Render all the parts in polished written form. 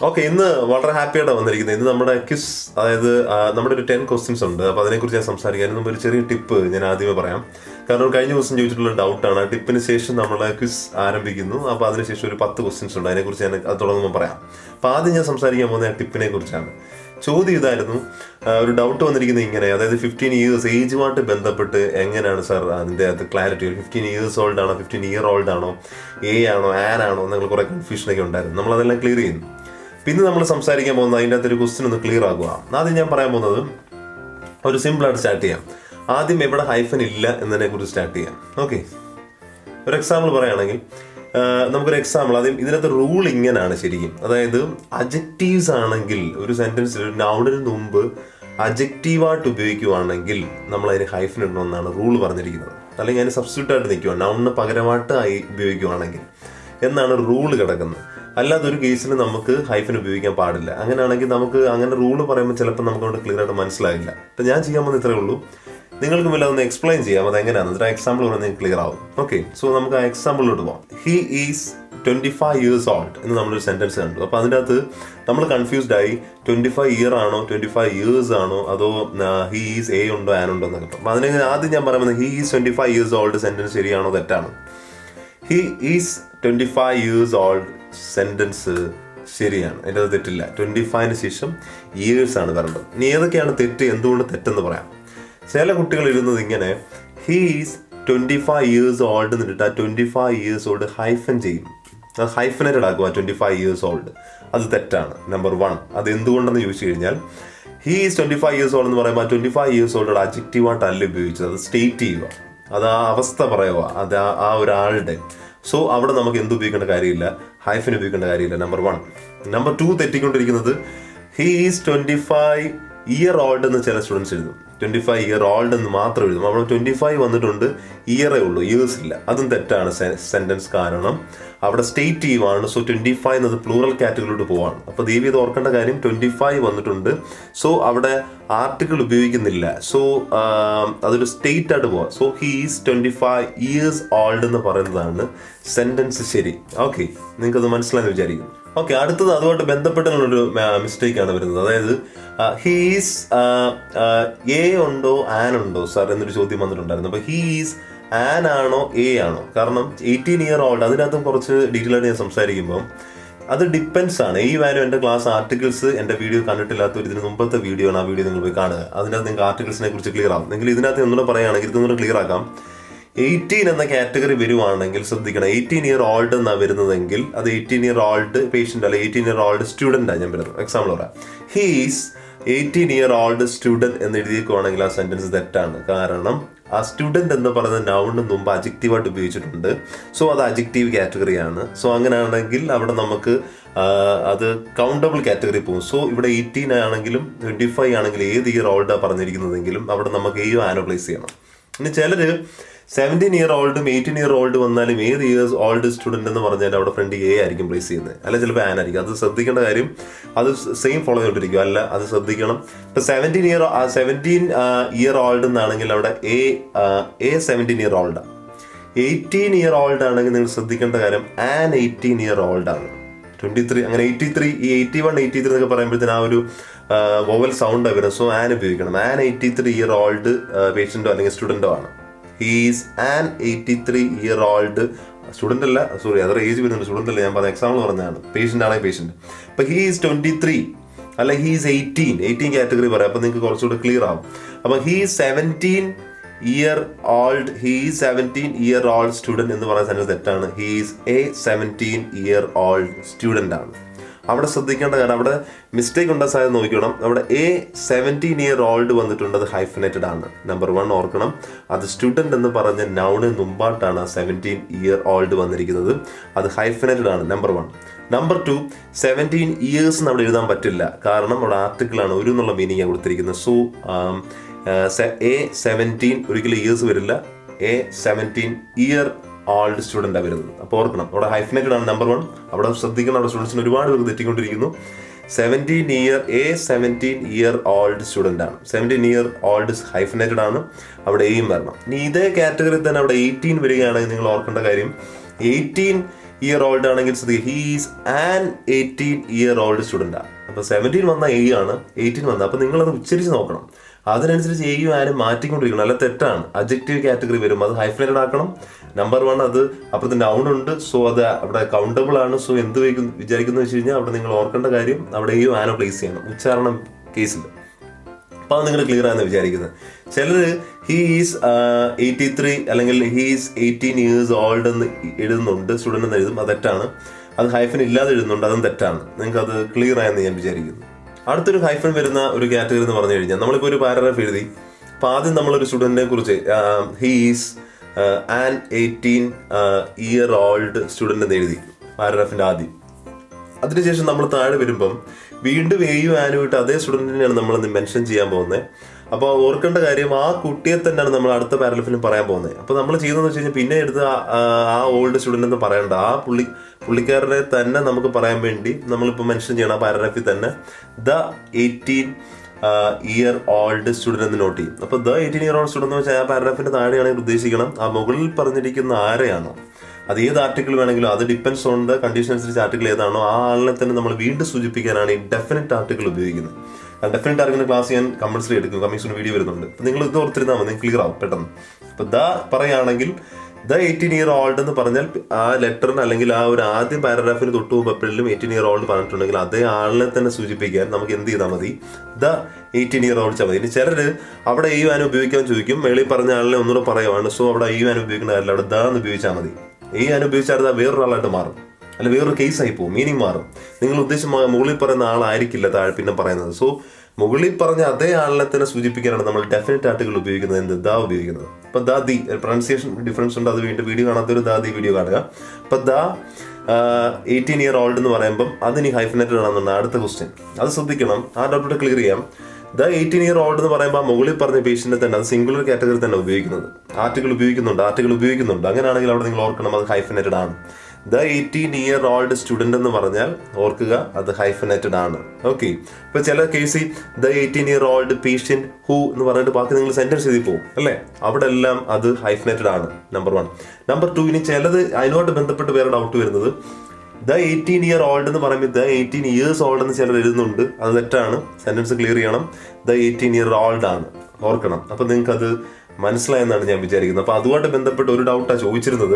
Okay, ഇന്ന് വളരെ ഹാപ്പിയായിട്ടാണ് വന്നിരിക്കുന്നത്. ഇന്ന് നമ്മുടെ ക്വിസ്, അതായത് നമ്മുടെ ഒരു 10 ക്വസ്റ്റ്യൻസ് ഉണ്ട്. അപ്പോൾ അതിനെക്കുറിച്ച് ഞാൻ സംസാരിക്കാം. അതിന് മുമ്പ് ഒരു ചെറിയ ടിപ്പ് ഞാൻ ആദ്യമേ പറയാം. കാരണം കഴിഞ്ഞ ദിവസം ചോദിച്ചിട്ടുള്ള ഡൗട്ടാണ്. ആ ടിപ്പിന് ശേഷം നമ്മൾ ക്വിസ് ആരംഭിക്കുന്നു. അപ്പോൾ അതിനുശേഷം ഒരു 10 ക്വസ്റ്റ്യൻസ് ഉണ്ട്. അതിനെക്കുറിച്ച് ഞാൻ അത് തുടങ്ങുമ്പോൾ പറയാം. അപ്പോൾ ആദ്യം ഞാൻ സംസാരിക്കാൻ പോകുന്ന ആ ടിപ്പിനെ കുറിച്ചാണ്. ചോദ്യം ഇതായിരുന്നു, ഒരു ഡൗട്ട് വന്നിരിക്കുന്നത് ഇങ്ങനെ, അതായത് 15 ഇയേഴ്സ് ഏജുമായിട്ട് ബന്ധപ്പെട്ട് എങ്ങനെയാണ് സാർ അതിൻ്റെ അത് ക്ലാരിറ്റി? 15 ഇയേഴ്സ് ഓൾഡ് ആണോ, 15 ഇയർ ഓൾഡ് ആണോ, എ ആണോ, ആൻ ആണോ എന്നുള്ള കുറേ കൺഫ്യൂഷനൊക്കെ ഉണ്ടായിരുന്നു. നമ്മളതെല്ലാം ക്ലിയർ ചെയ്യുന്നു. പിന്നെ നമ്മൾ സംസാരിക്കാൻ പോകുന്നത് അതിൻ്റെ അകത്തൊരു ക്വസ്റ്റ്യൻ ഒന്ന് ക്ലിയർ ആക്കുക. ആദ്യം ഞാൻ പറയാൻ പോകുന്നത് ഒരു സിമ്പിളായിട്ട് സ്റ്റാർട്ട് ചെയ്യാം. ആദ്യം എവിടെ ഹൈഫൻ ഇല്ല എന്നതിനെ കുറിച്ച് സ്റ്റാർട്ട് ചെയ്യാം. ഓക്കെ, ഒരു എക്സാമ്പിൾ പറയുകയാണെങ്കിൽ നമുക്കൊരു എക്സാമ്പിൾ ആദ്യം. ഇതിനകത്ത് റൂൾ ഇങ്ങനെയാണ് ശരിക്കും. അതായത് അഡ്ജക്റ്റീവ്സ് ആണെങ്കിൽ ഒരു സെൻറ്റൻസിൽ ഒരു നൗണിന് മുമ്പ് അഡ്ജക്റ്റീവായിട്ട് ഉപയോഗിക്കുവാണെങ്കിൽ നമ്മൾ അതിന് ഹൈഫൻ ഇടണമെന്നാണ് റൂൾ പറഞ്ഞിരിക്കുന്നത്. അല്ലെങ്കിൽ അതിന് സബ്സ്റ്റിറ്റ്യൂട്ട് ആയിട്ട് നിൽക്കുക, നൗണിന് പകരമായിട്ട് ഉപയോഗിക്കുവാണെങ്കിൽ എന്നാണ് റൂൾ കിടക്കുന്നത്. അല്ലാതെ ഒരു കേസിൽ നമുക്ക് ഹൈഫൻ ഉപയോഗിക്കാൻ പാടില്ല. അങ്ങനെയാണെങ്കിൽ നമുക്ക് അങ്ങനെ റൂൾ പറയുമ്പോൾ ചിലപ്പോൾ നമുക്കവിടെ ക്ലിയർ ആയിട്ട് മനസ്സിലാകില്ല. അപ്പം ഞാൻ ചെയ്യാൻ പോകുന്ന ഇത്രയേ ഉള്ളൂ. നിങ്ങൾക്ക് വല്ല ഒന്ന് എക്സ്പ്ലെയിൻ ചെയ്യാം അതെങ്ങനെയാണ്. എന്നിട്ട് ആ എക്സാമ്പിൾ പറഞ്ഞാൽ നിങ്ങൾക്ക് ക്ലിയർ ആവും. ഓക്കെ, സോ നമുക്ക് ആ എക്സാമ്പിളിലോട്ട് പോകാം. ഹി ഈസ് 25 ഇയേഴ്സ് ഓൾഡ് എന്ന് നമ്മളൊരു സെൻറ്റൻസ് കണ്ടു. അപ്പോൾ അതിൻ്റെ അകത്ത് നമ്മൾ കൺഫ്യൂസ്ഡ് ആയി. 25 ഇയർ ആണോ 25 ഇയേഴ്സ് ആണോ അതോ ഹി ഈസ് എ ഉണ്ടോ ആൻ ഉണ്ടോ എന്നൊക്കെ. അപ്പോൾ അതിനെ ആദ്യം ഞാൻ പറയുന്നത് he is 25 years old sentence ശരിയാണോ തെറ്റാണോ? He is 25 years old sentence ശരിയാണ്, അതിൻ്റെ അത് തെറ്റില്ല. 25ന് ശേഷം ഇയേഴ്സ് ആണ് വരേണ്ടത്. ഇനി ഏതൊക്കെയാണ് തെറ്റ്, എന്തുകൊണ്ട് തെറ്റെന്ന് പറയാം. ചില കുട്ടികൾ ഇരുന്നത് ഇങ്ങനെ, ഹി ഈസ് 25 ഇയേഴ്സ് ഓൾഡ് എന്നിട്ട് ആ 25 ഇയേഴ്സ് ഓൾഡ് ഹൈഫൻ ചെയ്യും. അത് ഹൈഫനേറ്റഡ് ആക്കുക 25 ഇയേഴ്സ് ഓൾഡ്. അത് തെറ്റാണ്. നമ്പർ 1. അത് എന്തുകൊണ്ടെന്ന് ചോദിച്ചു കഴിഞ്ഞാൽ, ഹി ഈസ് 25 ഇയേഴ്സ് ഓൾഡ് എന്ന് പറയുമ്പോൾ 25 ഇയേഴ്സ് ഓൾഡ് അഡ്ജക്റ്റീവായിട്ടല്ല ഉപയോഗിച്ചത്, അത് സ്റ്റേറ്റ് ചെയ്യുക, അത് ആ അവസ്ഥ പറയുക, അത് ആ ഒരാളുടെ. സോ അവിടെ നമുക്ക് എന്ത് ഉപയോഗിക്കേണ്ട കാര്യമില്ല, ഹൈഫൻ ഉപയോഗിക്കേണ്ട കാര്യമില്ല. നമ്പർ 1. നമ്പർ 2 തെറ്റിക്കൊണ്ടിരിക്കുന്നത്, ഹി ഈസ് 25 ഇയർ ഓൾഡ് എന്ന് ചില സ്റ്റുഡൻസ് എഴുതും. 25 ഇയർ ഓൾഡ് എന്ന് മാത്രം എഴുതും. അവിടെ 25 വന്നിട്ടുണ്ട്, ഇയറേ ഉള്ളൂ, ഇയേഴ്സ് ഇല്ല. അതും തെറ്റാണ് സെൻറ്റൻസ്. കാരണം അവിടെ സ്റ്റേറ്റ് ചെയ്യുവാണ്. സോ 25 എന്നത് പ്ലൂറൽ കാറ്റഗറിയിലോട്ട് പോവാണ്. അപ്പോൾ ദേവി ഇത് ഓർക്കേണ്ട കാര്യം, 25 വന്നിട്ടുണ്ട്. സോ അവിടെ ആർട്ടിക്കിൾ ഉപയോഗിക്കുന്നില്ല. സോ അതൊരു സ്റ്റേറ്റ് ആയിട്ട് പോവാം. So he is 25 years old എന്ന് പറയുന്നതാണ് സെൻറ്റൻസ് ശരി. ഓക്കെ, നിങ്ങൾക്കത് മനസ്സിലായെന്ന് വിചാരിക്കുന്നു. ഓക്കെ, അടുത്തത് അതുമായിട്ട് ബന്ധപ്പെട്ടുള്ളൊരു മിസ്റ്റേക്കാണ് വരുന്നത്. അതായത് ഹീസ് എ ഉണ്ടോ ആൻ ഉണ്ടോ സാർ എന്നൊരു ചോദ്യം വന്നിട്ടുണ്ടായിരുന്നു. അപ്പോൾ ഹീസ് ആൻ ആണോ എ ആണോ? കാരണം 18 ഇയർ ഓൾഡ്, അതിനകത്തും കുറച്ച് ഡീറ്റെയിൽ ആയിട്ട് ഞാൻ സംസാരിക്കുമ്പോൾ അത് ഡിപ്പെൻസ് ആണ്. ഈ വാല്യൂ എൻ്റെ ക്ലാസ് ആർട്ടിക്കിൾസ് എൻ്റെ വീഡിയോ കണ്ടിട്ടില്ലാത്തവർ ഇതിന് മുമ്പത്തെ വീഡിയോ ആണ്, ആ വീഡിയോ നിങ്ങൾ പോയി കാണുക. അതിനകത്ത് നിങ്ങൾക്ക് ആർട്ടിക്കിൾസിനെ കുറിച്ച് ക്ലിയർ ആവും. നിങ്ങൾ ഇതിനകത്ത് ഒന്നുകൂടെ പറയുകയാണെങ്കിൽ ഇതൊന്നുകൂടെ ക്ലിയർ ആക്കാം. 18 എന്ന കാറ്റഗറി വരുവാണെങ്കിൽ ശ്രദ്ധിക്കണം. 18 ഇയർ ഓൾഡ് എന്നാണ് വരുന്നതെങ്കിൽ അത് 18 ഇയർ ഓൾഡ് പേഷ്യൻ്റ് അല്ല, 18 ഇയർ ഓൾഡ് സ്റ്റുഡൻ്റാണ് ഞാൻ വരുന്നത്. എക്സാമ്പിൾ പറയാം, ഹീസ് 18 ഇയർ ഓൾഡ് സ്റ്റുഡൻറ് എന്ന് എഴുതിയേക്കുവാണെങ്കിൽ ആ സെൻറ്റൻസ് തെറ്റാണ്. കാരണം ആ സ്റ്റുഡൻറ് എന്ന് പറയുന്ന നൗണിന് മുമ്പ് അഡ്ജക്റ്റീവായിട്ട് ഉപയോഗിച്ചിട്ടുണ്ട്. സോ അത് അഡ്ജക്റ്റീവ് കാറ്റഗറിയാണ്. സോ അങ്ങനെയാണെങ്കിൽ അവിടെ നമുക്ക് അത് കൗണ്ടബിൾ കാറ്റഗറി പോകും. സോ ഇവിടെ 18 ആണെങ്കിലും 25 ആണെങ്കിലും ഏത് ഇയർ ഓൾഡാണ് പറഞ്ഞിരിക്കുന്നതെങ്കിലും അവിടെ നമുക്ക് എയോ ആനലൈസ് ചെയ്യണം. ഇനി ചിലർ 17 ഇയർ ഓൾഡും 18 ഇയർ ഓൾഡ് വന്നാലും ഏത് ഇയേഴ്സ് ഓൾഡ് സ്റ്റുഡൻറ് എന്ന് പറഞ്ഞാൽ അവിടെ ഫ്രണ്ട് എ ആയിരിക്കും പ്ലേസ് ചെയ്യുന്നത്, അല്ല ചിലപ്പോൾ ആൻ ആയിരിക്കും. അത് ശ്രദ്ധിക്കേണ്ട കാര്യം, അത് സെയിം ഫോളോ ചെയ്തിട്ടിരിക്കും. അല്ല, അത് ശ്രദ്ധിക്കണം. ഇപ്പം 17 ഇയർ ഓൾഡ് എന്നാണെങ്കിൽ അവിടെ എ 17 ഇയർ ഓൾഡാണ്. 18 ഇയർ ഓൾഡ് ആണെങ്കിൽ നിങ്ങൾ ശ്രദ്ധിക്കേണ്ട കാര്യം ആൻ 18 ഇയർ ഓൾഡാണ്. 23 അങ്ങനെ 83 ഈ 81 83 എന്നൊക്കെ പറയുമ്പോഴത്തേന് ആ ഒരു വോവൽ സൗണ്ടാണ് വരുന്നത്. സോ ആൻ ഉപയോഗിക്കണം. ആൻ 83 ഇയർ ഓൾഡ് പേഷ്യൻറ്റോ അല്ലെങ്കിൽ സ്റ്റുഡൻറ്റോ ആണ്. He's an 83 year old student അല്ല, സോറി അതർ ഏജ് വരുന്നുണ്ട്, സ്റ്റുഡൻ്റ് അല്ല, ഞാൻ പറഞ്ഞ എക്സാമ്പിൾ പറഞ്ഞതാണ്. പേഷ്യൻ്റ് ആണെങ്കിൽ പേഷ്യൻ്റ്. അപ്പോൾ ഹീസ് 23 അല്ല ഹീസ് 18 കാറ്റഗറി പറയാം. അപ്പോൾ നിങ്ങൾക്ക് കുറച്ചുകൂടി ക്ലിയർ ആവും. അപ്പോൾ he's 17 year old, he's 17 year old student എന്ന് പറയുന്ന സെൻറ്റൻസ് തെറ്റാണ്. He's A 17 year old student ആണ്. അവിടെ ശ്രദ്ധിക്കേണ്ട കാര്യം, അവിടെ മിസ്റ്റേക്ക് ഉണ്ടാ സാധ്യത നോക്കണം. അവിടെ എ 17 ഇയർ ഓൾഡ് വന്നിട്ടുണ്ട്, അത് ഹൈഫനേറ്റഡ് ആണ്. നമ്പർ 1 ഓർക്കണം, അത് സ്റ്റുഡൻറ് എന്ന് പറഞ്ഞ നൗണിന് മുമ്പായിട്ടാണ് 17 ഇയർ ഓൾഡ് വന്നിരിക്കുന്നത്, അത് ഹൈഫനേറ്റഡ് ആണ്. നമ്പർ 1. നമ്പർ 2, 17 ഇയേഴ്സ് അവിടെ എഴുതാൻ പറ്റില്ല. കാരണം അവിടെ ആർട്ടിക്കിളാണ്, ഒരു എന്നുള്ള മീനിങ് കൊടുത്തിരിക്കുന്നത്. സോ എ 17 ഒരിക്കലും ഇയേഴ്സ് വരില്ല, എ 17 ഇയർ ഓൾഡ് സ്റ്റുഡൻ്റാണ് വരുന്നത്. അപ്പോൾ ഓർക്കണം, അവിടെ ഹൈഫനേറ്റഡ് ആണ്. നമ്പർ 1 അവിടെ ശ്രദ്ധിക്കണം. അവിടെ സ്റ്റുഡൻസിന് ഒരുപാട് പേർക്ക് തെറ്റിക്കൊണ്ടിരിക്കുന്നു. 17 ഇയർ ഓൾഡ് സ്റ്റുഡൻ്റ് ആണ്. 17 ഇയർ ഓൾഡ് ഹൈഫനേറ്റഡ് ആണ്, അവിടെ എയും വരണം. ഇനി ഇതേ കാറ്റഗറി തന്നെ അവിടെ 18 വരികയാണെങ്കിൽ നിങ്ങൾ ഓർക്കേണ്ട കാര്യം, 18 ഇയർ ഓൾഡ് ആണെങ്കിൽ he is an 18-year-old student. അപ്പോൾ 17 വന്ന എ ആണ്, 18 വന്ന. അപ്പോൾ നിങ്ങളത് ഉച്ചരിച്ച് നോക്കണം. അതിനനുസരിച്ച് എയും ആരും മാറ്റിക്കൊണ്ടിരിക്കണം. അല്ല തെറ്റാണ്. അഡ്ജക്റ്റീവ് കാറ്റഗറി വരും, അത് ഹൈഫനേറ്റഡ് ആക്കണം. നമ്പർ 1 അത് അപ്പുറത്ത് നൗൺ ഉണ്ട്, സോ അത് അവിടെ കൗണ്ടബിൾ ആണ്. സോ എന്ത് വിചാരിക്കുന്നു വെച്ച് കഴിഞ്ഞാൽ അവിടെ നിങ്ങൾ ഓർക്കേണ്ട കാര്യം അവിടെ എയും ആനോ പ്ലേസ് ചെയ്യണം ഉച്ചാരണം കേസിൽ. അപ്പോൾ അത് നിങ്ങൾ ക്ലിയർ ആണെന്ന് വിചാരിക്കുന്നത്. ചിലർ ഹി ഈസ് 83 അല്ലെങ്കിൽ ഹി ഈസ് 18 years old എന്ന് എഴുതുന്നുണ്ട്, സ്റ്റുഡൻ്റ് എന്ന് എഴുതും, അത് തെറ്റാണ്. അത് ഹൈഫൻ ഇല്ലാതെ എഴുതുന്നുണ്ട്, അതും തെറ്റാണ്. നിങ്ങൾക്ക് അത് ക്ലിയർ ആയെന്ന് ഞാൻ വിചാരിക്കുന്നു. അടുത്തൊരു ഹൈഫൻ വരുന്ന ഒരു കാറ്റഗറി എന്ന് പറഞ്ഞു കഴിഞ്ഞാൽ, നമ്മളിപ്പോൾ ഒരു പാരഗ്രാഫ് എഴുതി. അപ്പോൾ ആദ്യം നമ്മളൊരു സ്റ്റുഡൻറ്റിനെ കുറിച്ച് he is an 18-year-old student എന്ന് എഴുതി പാരഗ്രാഫിൻ്റെ ആദ്യം. അതിനുശേഷം നമ്മൾ താഴെ വരുമ്പം വീണ്ടും എയും ആനും ഇട്ട് അതേ സ്റ്റുഡൻറ്റിനെയാണ് നമ്മളത് മെൻഷൻ ചെയ്യാൻ പോകുന്നത്. അപ്പോൾ ഓർക്കേണ്ട കാര്യം ആ കുട്ടിയെ തന്നെയാണ് നമ്മൾ അടുത്ത പാരഗ്രാഫിലും പറയാൻ പോകുന്നത്. അപ്പോൾ നമ്മൾ ചെയ്യുന്നതെന്ന് വെച്ച് കഴിഞ്ഞാൽ പിന്നെ എടുത്ത് ആ ഓൾഡ് സ്റ്റുഡൻ്റ് എന്ന് പറയണ്ട, ആ പുള്ളിക്കാരനെ തന്നെ നമുക്ക് പറയാൻ വേണ്ടി നമ്മളിപ്പോൾ മെൻഷൻ ചെയ്യണം ആ പാരഗ്രാഫിൽ തന്നെ ദ 18-year-old സ്റ്റുഡൻ്റ് എന്ന് നോട്ട് ചെയ്യും. അപ്പോൾ ദ 18-year-old സ്റ്റുഡൻ്റ് എന്ന് വെച്ചാൽ ആ പാരഗ്രാഫിൻ്റെ താഴെയാണെങ്കിൽ ഉദ്ദേശിക്കണം ആ മുകളിൽ പറഞ്ഞിരിക്കുന്ന ആരെയാണോ, അത് ഏത് ആർട്ടിക്കിൾ വേണമെങ്കിലും അത് ഡിപ്പെൻഡ്സ് ഓൺ ദ കണ്ടീഷൻ അനുസരിച്ച് ആർട്ടിക്കിൾ ഏതാണോ ആ ആളിനെ തന്നെ നമ്മൾ വീണ്ടും സൂചിപ്പിക്കാനാണ് ഈ ഡെഫിനറ്റ് ആർട്ടിക്കിൾ ഉപയോഗിക്കുന്നത്. ഡെഫിനറ്റ് ആർട്ടിക്കിൾ ക്ലാസ് ഞാൻ കമ്പൾസറി എടുക്കും, കമ്മിങ് വീഡിയോ വരുന്നുണ്ട്. അപ്പോൾ നിങ്ങൾ ഇത് ഓർത്തിരുന്നാൽ മതി, ക്ലിയർ ആവും പെട്ടെന്ന്. അപ്പോൾ ദ പറയുകയാണെങ്കിൽ ദ 18-year-old എന്ന് പറഞ്ഞാൽ ആ ലെറ്ററിന് അല്ലെങ്കിൽ ആ ഒരു ആദ്യം പാരഗ്രാഫിന് തൊട്ട് മുമ്പ് എപ്പോഴും 18-year-old പറഞ്ഞിട്ടുണ്ടെങ്കിൽ അതേ ആളിനെ തന്നെ സൂചിപ്പിക്കാൻ നമുക്ക് എന്ത് ചെയ്താൽ മതി, ദ 18-year-old വെച്ചാൽ മതി. ഇനി ചിലർ അവിടെ ഈ വാൻ ഉപയോഗിക്കാൻ ചോദിക്കും, മേളിൽ പറഞ്ഞ ആളിനെ ഒന്നുകൂടെ പറയുവാണ്, സോ അവിടെ ഈ വാൻ ഉപയോഗിക്കേണ്ട കാര്യമില്ല, അവിടെ ദ എന്ന് ഉപയോഗിച്ചാൽ മതി. ഈ വാൻ ഉപയോഗിച്ചാൽ അത് വേറൊരാളായിട്ട് മാറും, അല്ല വേറൊരു കേസായി പോകും, മീനിങ് മാറും. നിങ്ങൾ ഉദ്ദേശം മുകളിൽ പറയുന്ന ആളായിരിക്കില്ല താഴെ പിന്നെ പറയുന്നത്. സോ മുകളിൽ പറഞ്ഞ അതേ ആളിനെ തന്നെ സൂചിപ്പിക്കാനാണ് നമ്മൾ ഡെഫിനറ്റ് ആർട്ടിക്കിൾ ഉപയോഗിക്കുന്നത്, എന്ത് ദ ഉപയോഗിക്കുന്നത്. അപ്പോൾ ദ ദി പ്രൊനൗൺസിയേഷൻ ഡിഫറൻസ് ഉണ്ട്, അത് വീണ്ടും വീഡിയോ കാണാത്തൊരു ദ ദി വീഡിയോ കാണുക. അപ്പോൾ ദ 18-year-old എന്ന് പറയുമ്പം അതിന് ഹൈഫനേറ്റഡ് ആണെന്നുണ്ട്. അടുത്ത ക്വസ്റ്റ്യൻ അത് ശ്രദ്ധിക്കണം, ആ ഡൗട്ട് ക്ലിയർ ചെയ്യാം. ദ 18-year-old എന്ന് പറയുമ്പോൾ മുകളിൽ പറഞ്ഞ പേഷ്യൻ്റെ തന്നെ അത് സിംഗുലർ കാറ്റഗറി തന്നെ ഉപയോഗിക്കുന്നത്, ആർട്ടിക്കിൾ ഉപയോഗിക്കുന്നുണ്ട്. അങ്ങനെയാണെങ്കിൽ അവിടെ നിങ്ങൾ ഓർക്കണം അത് ഹൈഫനേറ്റഡ് ആണ്. ദ 18-year-old സ്റ്റുഡൻ്റ് എന്ന് പറഞ്ഞാൽ ഓർക്കുക അത് ഹൈഫനേറ്റഡ് ആണ്. ഓക്കെ. ഇപ്പോൾ ചില കേസിൽ ദ 18-year-old പേഷ്യൻ്റ് ഹൂ എന്ന് പറഞ്ഞിട്ട് ബാക്കി നിങ്ങൾ സെൻറ്റൻസ് എഴുതി പോകും അല്ലേ, അവിടെ എല്ലാം അത് ഹൈഫനേറ്റഡ് ആണ്. നമ്പർ 1. നമ്പർ 2, ഇനി ചിലത് അതിനോട് ബന്ധപ്പെട്ട് വേറെ ഡൗട്ട് വരുന്നത് ദ 18-year-old എന്ന് പറയുമ്പോൾ ദ 18 years old എന്ന് ചിലർ എഴുതുന്നുണ്ട്, അത് തെറ്റാണ്. സെൻറ്റൻസ് ക്ലിയർ ചെയ്യണം, ദ 18-year-old ആണ്, ഓർക്കണം. അപ്പോൾ നിങ്ങൾക്കത് മനസ്സിലായെന്നാണ് ഞാൻ വിചാരിക്കുന്നത്. അപ്പോൾ അതുമായിട്ട് ബന്ധപ്പെട്ട് ഒരു ഡൗട്ടാണ് ചോദിച്ചിരുന്നത്,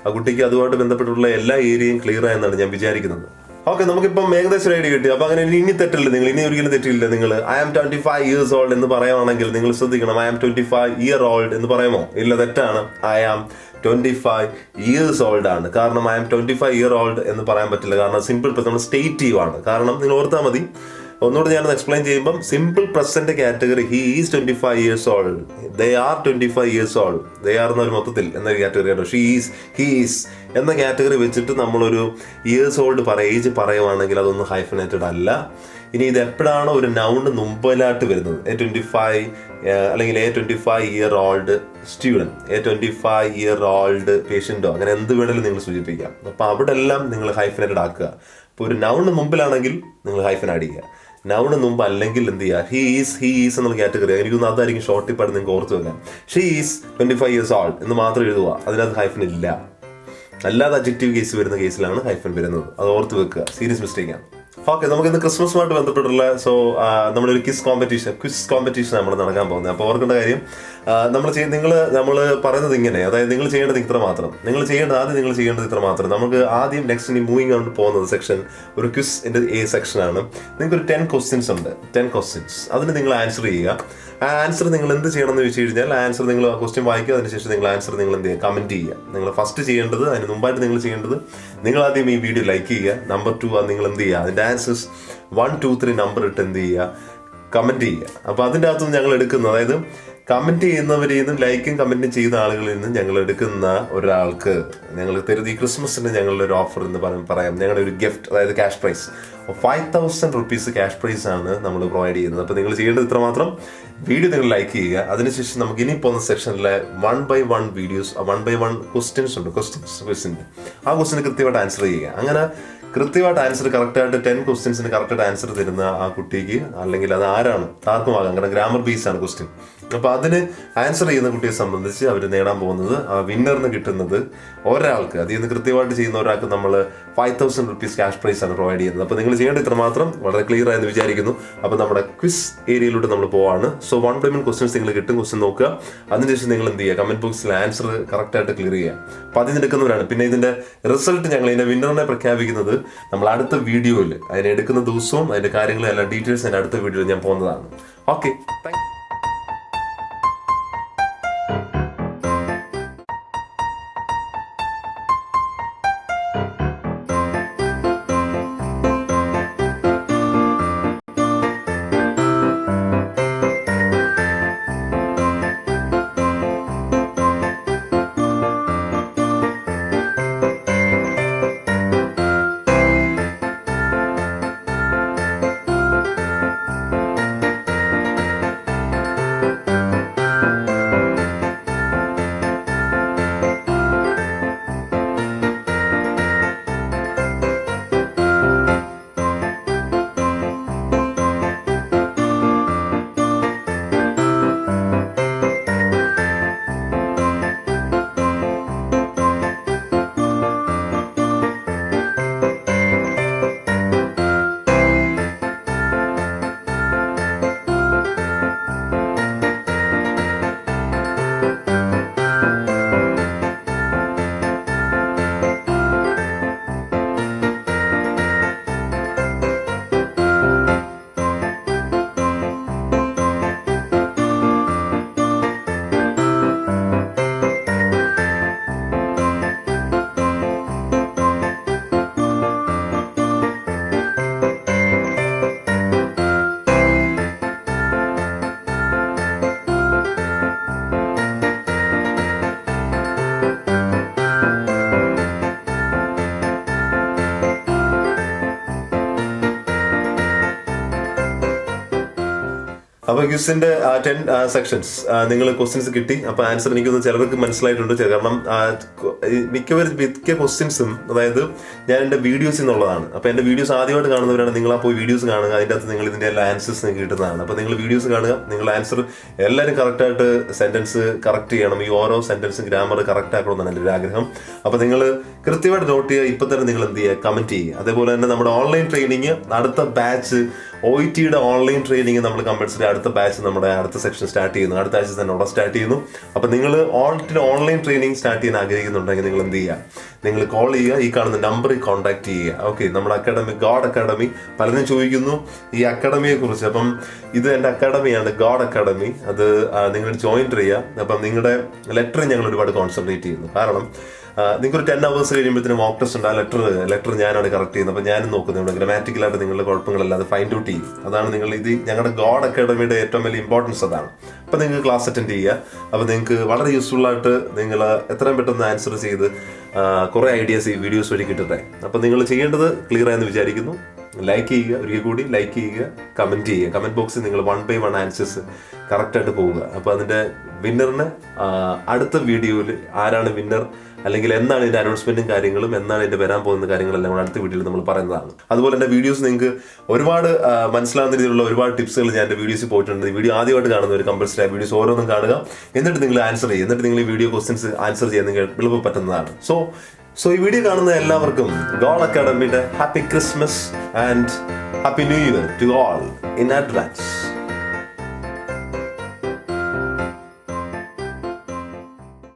ആ കുട്ടിക്ക് അതുമായിട്ട് ബന്ധപ്പെട്ടുള്ള എല്ലാ ഏരിയയും ക്ലിയർ ആയെന്നാണ് ഞാൻ വിചാരിക്കുന്നത്. ഓക്കെ, നമുക്കിപ്പം ഏകദേശം ഐഡിയ കിട്ടി. അപ്പോൾ അങ്ങനെ ഇനി തെറ്റില്ല, നിങ്ങൾ ഇനി ഒരിക്കലും തെറ്റില്ല. നിങ്ങൾ ഐ ആം 25 years old എന്ന് പറയുകയാണെങ്കിൽ നിങ്ങൾ ശ്രദ്ധിക്കണം, ഐ ആം 25-year-old എന്ന് പറയുമോ? ഇല്ല, തെറ്റാണ്. ഐ ആം 25 years old ആണ്. കാരണം ഐ ആം 25-year-old എന്ന് പറയാൻ പറ്റില്ല, കാരണം സിമ്പിൾ നമ്മൾ സ്റ്റേറ്റീവ് ആണ്. കാരണം നിങ്ങൾ ഓർത്താൽ മതി, ഒന്നുകൂടെ ഞാനത് എക്സ്പ്ലെയിൻ ചെയ്യുമ്പം simple present category he is 25 years old, they are 25 years old, they are എന്നൊരു മൊത്തത്തിൽ എന്നൊരു കാറ്റഗറിയാണ്. ഷീ ഈസ്, ഹി ഈസ് എന്ന കാറ്റഗറി വെച്ചിട്ട് നമ്മളൊരു ഇയേഴ്സ് ഓൾഡ് ഏജ് പറയുവാണെങ്കിൽ അതൊന്നും ഹൈഫനേറ്റഡ് അല്ല. ഇനി ഇത് എപ്പോഴാണോ ഒരു നൗണ് മുമ്പിലായിട്ട് വരുന്നത്, A25 അല്ലെങ്കിൽ A25-year-old സ്റ്റുഡൻറ്റ്, A25-year-old പേഷ്യൻറ്റോ അങ്ങനെ എന്ത് വേണമെങ്കിലും നിങ്ങൾ സൂചിപ്പിക്കാം. അപ്പോൾ അവിടെ എല്ലാം നിങ്ങൾ ഹൈഫനേറ്റഡ് ആക്കുക. ഇപ്പോൾ ഒരു നൗണ് മുമ്പിലാണെങ്കിൽ നിങ്ങൾ ഹൈഫൻ ആഡ് ചെയ്യുക, നൗണ് മുമ്പ് അല്ലെങ്കിൽ എന്ത് ചെയ്യുക, ഹി ഈസ് എന്നുള്ള കാറ്റഗറി. എനിക്കൊന്ന് അതായിരിക്കും ഷോർട്ട് ടിപ്പായിട്ട് നിങ്ങൾക്ക് ഓർത്ത് വെക്കാം. ഷീ ഈസ് 25 years old എന്ന് മാത്രം എഴുതുക, അതിനകത്ത് ഹൈഫൻ ഇല്ല. അല്ലാതെ അഡ്ജക്റ്റീവ് കേസ് വരുന്ന കേസിലാണ് ഹൈഫൻ വരുന്നത്, അത് ഓർത്ത് വെക്കുക, സീരിയസ് മിസ്റ്റേക്കാണ്. ഓക്കെ, നമുക്കിന്ന് ക്രിസ്മസുമായിട്ട് ബന്ധപ്പെട്ടുള്ള നമ്മളൊരു ക്വിസ് കോമ്പറ്റീഷൻ നമ്മൾ നടക്കാൻ പോകുന്നത്. അപ്പോൾ ഓർക്കേണ്ട കാര്യം നമ്മൾ പറയുന്നത് ഇങ്ങനെ, അതായത് നിങ്ങൾ ചെയ്യേണ്ടത് ഇത്ര മാത്രം, നിങ്ങൾ ചെയ്യേണ്ടത് ഇത്ര മാത്രം. നമുക്ക് ആദ്യം നെക്സ്റ്റ് ഇനി മൂവിങ് ഓൺ പോകുന്നത് സെക്ഷൻ ഒരു ക്വിസിൻ്റെ സെക്ഷനാണ്. നിങ്ങൾക്കൊരു 10 questions ഉണ്ട്, 10 questions. അതിന് നിങ്ങൾ ആൻസർ ചെയ്യുക. ആ ആൻസർ നിങ്ങൾ എന്ത് ചെയ്യണം എന്ന് വെച്ച് കഴിഞ്ഞാൽ, ആൻസർ നിങ്ങൾ ആ ക്വസ്റ്റ്യൻ വായിക്കുക, അതിനുശേഷം നിങ്ങൾ ആൻസർ നിങ്ങൾ എന്ത് ചെയ്യുക, കമൻറ്റ് ചെയ്യുക. നിങ്ങൾ ഫസ്റ്റ് ചെയ്യേണ്ടത്, അതിന് മുമ്പായിട്ട് നിങ്ങൾ ചെയ്യേണ്ടത്, നിങ്ങൾ ആദ്യം ഈ വീഡിയോ ലൈക്ക് ചെയ്യുക. നമ്പർ 2, അത് നിങ്ങൾ എന്ത് ചെയ്യുക, അതിൻ്റെ ആൻസേഴ്സ് 1, 2, 3 നമ്പർ ഇട്ട് എന്ത് ചെയ്യുക, കമൻറ്റ് ചെയ്യുക. അപ്പോൾ അതിൻ്റെ അകത്തുനിന്ന് ഞങ്ങൾ എടുക്കുന്നത്, അതായത് കമൻറ്റ് ചെയ്യുന്നവരിൽ നിന്നും ലൈക്കും കമൻറ്റും ചെയ്യുന്ന ആളുകളിൽ നിന്നും ഞങ്ങൾ എടുക്കുന്ന ഒരാൾക്ക് ഞങ്ങൾ തരുന്ന ഈ ക്രിസ്മസിന് ഞങ്ങളുടെ ഒരു ഓഫർ എന്ന് പറയാം, ഞങ്ങളുടെ ഒരു ഗിഫ്റ്റ്, അതായത് cash prize 5,000 rupees cash prize ആണ് നമ്മൾ പ്രൊവൈഡ് ചെയ്യുന്നത്. അപ്പോൾ നിങ്ങൾ ചെയ്യേണ്ടത് ഇത്ര മാത്രം, വീഡിയോ നിങ്ങൾ ലൈക്ക് ചെയ്യുക. അതിനുശേഷം നമുക്ക് ഇനി പോകുന്ന സെക്ഷനിലെ 1 by 1 വീഡിയോസ്, 1 by 1 ക്വസ്റ്റ്യൻസ് ഉണ്ട്, ക്വസ്റ്റ്യൻ ആ ക്വസ്റ്റ്യന് കൃത്യമായിട്ട് ആൻസർ ചെയ്യുക. അങ്ങനെ കൃത്യമായിട്ട് ആൻസർ കറക്റ്റായിട്ട് 10 ക്വസ്റ്റ്യൻസിന് കറക്റ്റായിട്ട് ആൻസർ തരുന്ന ആ കുട്ടിക്ക്, അല്ലെങ്കിൽ അത് ആരാണ് ആർക്കും ആകാം, കാരണം ഗ്രാമർ ബേസ് ആണ് ക്വസ്റ്റ്യൻ. അപ്പോൾ അതിന് ആൻസർ ചെയ്യുന്ന കുട്ടിയെ സംബന്ധിച്ച് അവർ നേടാൻ പോകുന്നത്, ആ വിന്നറിന് കിട്ടുന്നത് ഒരാൾക്ക്, അതിൽ നിന്ന് കൃത്യമായിട്ട് ചെയ്യുന്ന ഒരാൾക്ക് നമ്മൾ 5,000 rupees ക്യാഷ് പ്രൈസ് ആണ് പ്രൊവൈഡ് ചെയ്യുന്നത്. അപ്പോൾ നിങ്ങൾ ചെയ്യേണ്ട ഇത്ര മാത്രം, വളരെ ക്ലിയർ ആയെന്ന് വിചാരിക്കുന്നു. അപ്പോൾ നമ്മുടെ ക്വിസ് ഏരിയയിലൂടെ നമ്മൾ പോവാണ്. സോ 1 by 1 ക്വസ്റ്റ്യൻസ് നിങ്ങൾ കിട്ടും, ക്വസ്റ്റ്യൻ നോക്കുക. അതിനുശേഷം നിങ്ങൾ എന്ത് ചെയ്യുക, കമന്റ് ബോക്സിൽ ആൻസർ കറക്റ്റായിട്ട് ക്ലിയർ ചെയ്യുക. അപ്പോൾ അതിന് എടുക്കുന്നവരാണ്. പിന്നെ ഇതിന്റെ റിസൾട്ട് ഞങ്ങൾ ഇതിന്റെ വിന്നറിനെ പ്രഖ്യാപിക്കുന്നത് നമ്മൾ അടുത്ത വീഡിയോയിൽ, അതിനെ എടുക്കുന്ന ദിവസവും അതിന്റെ കാര്യങ്ങളും എല്ലാ ഡീറ്റെയിൽസ് അതിന്റെ അടുത്ത വീഡിയോയിൽ ഞാൻ പോകുന്നതാണ്. Okay, thank you. അപ്പോൾ ക്വിസിന്റെ 10 സെക്ഷൻസ് നിങ്ങൾ ക്വസ്റ്റ്യൻസ് കിട്ടി. അപ്പോൾ ആൻസർ എനിക്കൊന്ന് ചിലർക്ക് മനസ്സിലായിട്ടുണ്ട്, കാരണം മിക്ക ക്വസ്റ്റ്യൻസും, അതായത് ഞാൻ എൻ്റെ വീഡിയോസിൽ നിന്നുള്ളതാണ്. അപ്പോൾ എൻ്റെ വീഡിയോസ് ആദ്യമായിട്ട് കാണുന്നവരാണ്, നിങ്ങൾ ആ പോയി വീഡിയോസ് കാണുക. അതിൻ്റെ അകത്ത് നിങ്ങൾ ഇതിൻ്റെ എല്ലാ ആൻസേഴ്സ് നിങ്ങൾക്ക് കിട്ടുന്നതാണ്. അപ്പോൾ നിങ്ങൾ വീഡിയോസ് കാണുക, നിങ്ങൾ ആൻസർ എല്ലാവരും കറക്റ്റായിട്ട് സെൻറ്റൻസ് കറക്റ്റ് ചെയ്യണം. ഈ ഓരോ സെൻറ്റൻസും ഗ്രാമർ കറക്റ്റ് ആക്കണമെന്നാണ് എൻ്റെ ഒരു ആഗ്രഹം. അപ്പോൾ നിങ്ങൾ കൃത്യമായിട്ട് നോട്ട് ചെയ്യുക. ഇപ്പം തന്നെ നിങ്ങൾ എന്ത് ചെയ്യുക, കമൻറ്റ് ചെയ്യുക. അതേപോലെ തന്നെ നമ്മുടെ ഓൺലൈൻ ട്രെയിനിങ് അടുത്ത ബാച്ച്, OET ഓൺലൈൻ ട്രെയിനിങ് നമ്മൾ കമ്പൽസറി അടുത്ത ബാച്ച്, നമ്മുടെ അടുത്ത സെക്ഷൻ സ്റ്റാർട്ട് ചെയ്യുന്നു. അടുത്ത ആഴ്ച തന്നെ അവിടെ സ്റ്റാർട്ട് ചെയ്യുന്നു. അപ്പോൾ നിങ്ങൾ ഓൺലൈൻ ട്രെയിനിങ് സ്റ്റാർട്ട് ചെയ്യാൻ ആഗ്രഹിക്കുന്നുണ്ടെങ്കിൽ നിങ്ങൾ എന്ത് ചെയ്യുക, നിങ്ങൾ കോൾ ചെയ്യുക, ഈ കാണുന്ന നമ്പറിൽ കോൺടാക്ട് ചെയ്യുക. ഓക്കെ, നമ്മുടെ അക്കാഡമി ഗോഡ് അക്കാഡമി, പലരും ചോദിക്കുന്നു ഈ അക്കാഡമിയെ കുറിച്ച്. അപ്പം ഇത് എൻ്റെ അക്കാഡമിയാണ്, ഗോഡ് അക്കാഡമി. അത് നിങ്ങൾ ജോയിൻ ചെയ്യുക. അപ്പം നിങ്ങളുടെ ലെറ്റർ ഞങ്ങൾ ഒരുപാട് കോൺസെൻട്രേറ്റ് ചെയ്യുന്നു. കാരണം നിങ്ങൾക്കൊരു 10 hours കഴിയുമ്പോഴത്തേനും മോക്ക് ടെസ്റ്റ് ഉണ്ട്. ആ ലെറ്റർ ഞാനാണ് കറക്റ്റ് ചെയ്യുന്നത്. അപ്പോൾ ഞാനും നോക്കുന്നത് ഇവിടെ ഗ്രാമാറ്റിക്കലായിട്ട് നിങ്ങളുടെ കുഴപ്പങ്ങളല്ലാതെ ഫൈൻഡ് ഔട്ട് ചെയ്യും. അതാണ് നിങ്ങൾ ഞങ്ങളുടെ ഗോഡ് അക്കാഡമിയുടെ ഏറ്റവും വലിയ ഇമ്പോർട്ടൻസ് അതാണ്. അപ്പോൾ നിങ്ങൾക്ക് ക്ലാസ് അറ്റൻഡ് ചെയ്യുക. അപ്പോൾ നിങ്ങൾക്ക് വളരെ യൂസ്ഫുൾ ആയിട്ട് നിങ്ങൾ എത്രയും പെട്ടെന്ന് ആൻസർ ചെയ്ത് കുറേ ഐഡിയാസ് ഈ വീഡിയോസ് വഴി കിട്ടട്ടെ. അപ്പോൾ നിങ്ങൾ ചെയ്യേണ്ടത് ക്ലിയർ ആയെന്ന് വിചാരിക്കുന്നു. ലൈക്ക് ചെയ്യുക, ഒരിക്കൽ കൂടി ലൈക്ക് ചെയ്യുക, കമൻറ്റ് ചെയ്യുക. കമൻറ്റ് ബോക്സിൽ നിങ്ങൾ 1 by 1 ആൻസേഴ്സ് കറക്റ്റായിട്ട് പോവുക. അപ്പോൾ അതിൻ്റെ വിന്നറിന് അടുത്ത വീഡിയോയിൽ ആരാണ് വിന്നർ, അല്ലെങ്കിൽ എന്താണ് ഇതിൻ്റെ അനൗൺസ്മെൻറ്റും കാര്യങ്ങളും, എന്നാണ് ഇതിൻ്റെ വരാൻ പോകുന്ന കാര്യങ്ങളെല്ലാം കൂടെ അടുത്ത വീഡിയോയിൽ നമ്മൾ പറയുന്നതാണ്. അതുപോലെ എൻ്റെ വീഡിയോസ് നിങ്ങൾക്ക് ഒരുപാട് മനസ്സിലാകുന്ന രീതിയിലുള്ള ഒരുപാട് ടിപ്സുകൾ ഞാൻ എൻ്റെ വീഡിയോസിൽ പോയിട്ടുണ്ട്. ഈ വീഡിയോ ആദ്യമായിട്ട് കാണുന്ന ഒരു കമ്പൽസറി വീഡിയോസ് ഓരോന്നും കാണുക. എന്നിട്ട് നിങ്ങൾ ആൻസർ ചെയ്യുക. എന്നിട്ട് നിങ്ങൾ ഈ വീഡിയോ ക്വസ്റ്റ്യൻസ് ആൻസർ ചെയ്യാൻ നിങ്ങൾക്ക് എളുപ്പം പറ്റുന്നതാണ്. സോ ഈ വീഡിയോ കാണുന്ന എല്ലാവർക്കും ഗോഡ് അക്കാഡമിയുടെ happy Christmas and happy new year to all in advance.